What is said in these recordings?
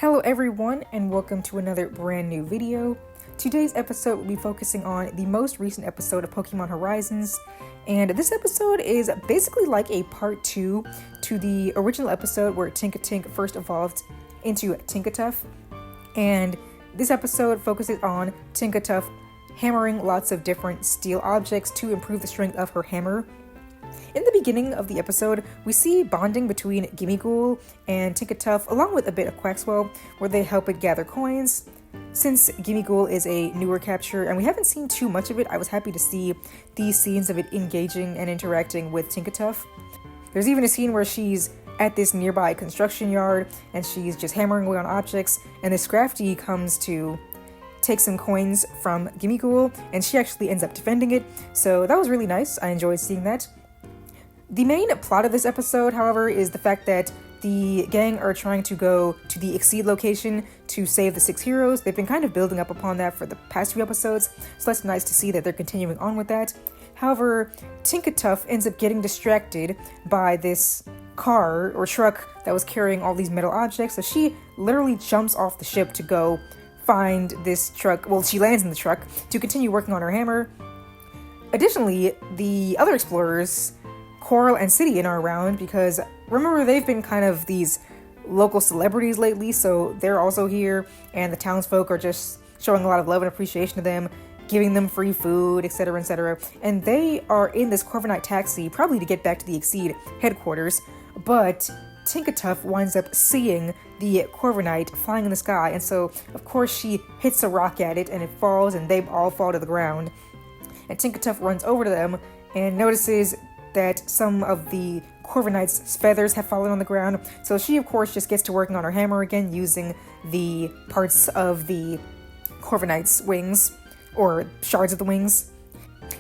Hello everyone, and welcome to another brand new video. Today's episode will be focusing on the most recent episode of Pokemon Horizons, and this episode is basically like a part 2 to the original episode where Tinkatink first evolved into Tinkatuff. And this episode focuses on Tinkatuff hammering lots of different steel objects to improve the strength of her hammer. In the beginning of the episode, we see bonding between Gimmighoul and Tinkatuff, along with a bit of Quaxwell, where they help it gather coins. Since Gimmighoul is a newer capture, and we haven't seen too much of it, I was happy to see these scenes of it engaging and interacting with Tinkatuff. There's even a scene where she's at this nearby construction yard, and she's just hammering away on objects, and this Scrafty comes to take some coins from Gimmighoul, and she actually ends up defending it, so that was really nice. I enjoyed seeing that. The main plot of this episode, however, is the fact that the gang are trying to go to the Exceed location to save the 6 heroes. They've been kind of building up upon that for the past few episodes, so that's nice to see that they're continuing on with that. However, Tinkatuff ends up getting distracted by this car or truck that was carrying all these metal objects, so she literally jumps off the ship to go find this truck. Well, she lands in the truck to continue working on her hammer. Additionally, the other explorers, Coral and Sidian, are around because remember, they've been kind of these local celebrities lately, so they're also here, and the townsfolk are just showing a lot of love and appreciation to them, giving them free food, etc., etc. And they are in this Corviknight taxi, probably to get back to the Exceed headquarters, but Tinkatuff winds up seeing the Corviknight flying in the sky, and so of course she hits a rock at it and it falls and they all fall to the ground. And Tinkatuff runs over to them and notices that some of the Corviknight's feathers have fallen on the ground, so she of course just gets to working on her hammer again using the parts of the Corviknight's wings, or shards of the wings.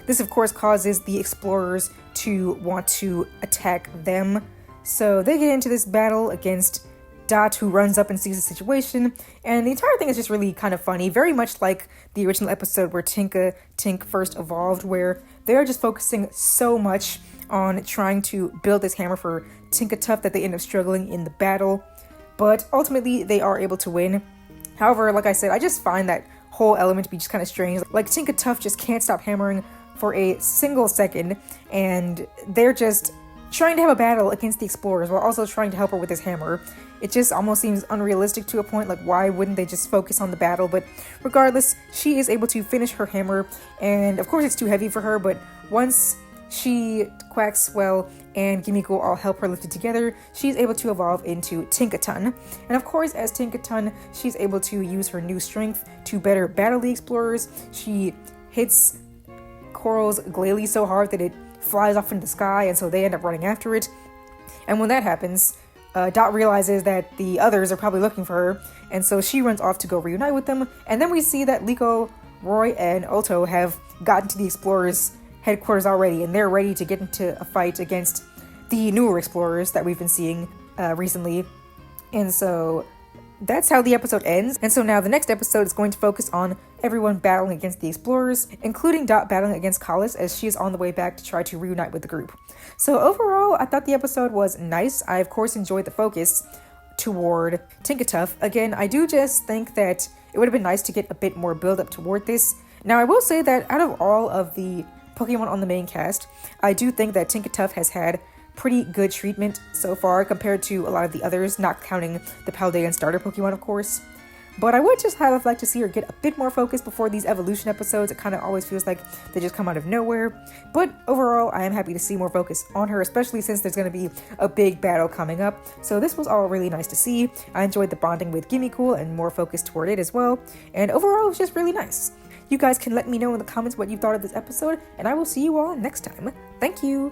This of course causes the explorers to want to attack them, so they get into this battle against Dot, who runs up and sees the situation, and the entire thing is just really kind of funny, very much like the original episode where Tink first evolved, where they're just focusing so much on trying to build this hammer for Tinkatuff that they end up struggling in the battle, but ultimately they are able to win. However, like I said, I just find that whole element to be just kind of strange. Like, Tinkatuff just can't stop hammering for a single second, and they're just trying to have a battle against the explorers while also trying to help her with this hammer. It just almost seems unrealistic to a point. Like, why wouldn't they just focus on the battle? But regardless, she is able to finish her hammer, and of course it's too heavy for her, but once she, Quaxwell, and Gimmighoul all help her lift it together, she's able to evolve into Tinkaton. And of course, as Tinkaton, she's able to use her new strength to better battle the explorers. She hits Coral's Glalie so hard that it flies off into the sky, and so they end up running after it. And when that happens, Dot realizes that the others are probably looking for her, and so she runs off to go reunite with them. And then we see that Liko, Roy, and Otto have gotten to the explorers' headquarters already, and they're ready to get into a fight against the newer explorers that we've been seeing recently. And so that's how the episode ends. And so now the next episode is going to focus on everyone battling against the explorers, including Dot battling against Collis as she's on the way back to try to reunite with the group. So overall, I thought the episode was nice. I of course enjoyed the focus toward Tinkatuff. Again, I do just think that it would have been nice to get a bit more build up toward this. Now, I will say that out of all of the Pokemon on the main cast, I do think that Tinkatuff has had pretty good treatment so far compared to a lot of the others, not counting the Paldean starter Pokemon, of course. But I would just have liked to see her get a bit more focus before these evolution episodes. It kind of always feels like they just come out of nowhere. But overall, I am happy to see more focus on her, especially since there's going to be a big battle coming up. So this was all really nice to see. I enjoyed the bonding with Gimmighoul and more focus toward it as well. And overall, it was just really nice. You guys can let me know in the comments what you thought of this episode, and I will see you all next time. Thank you!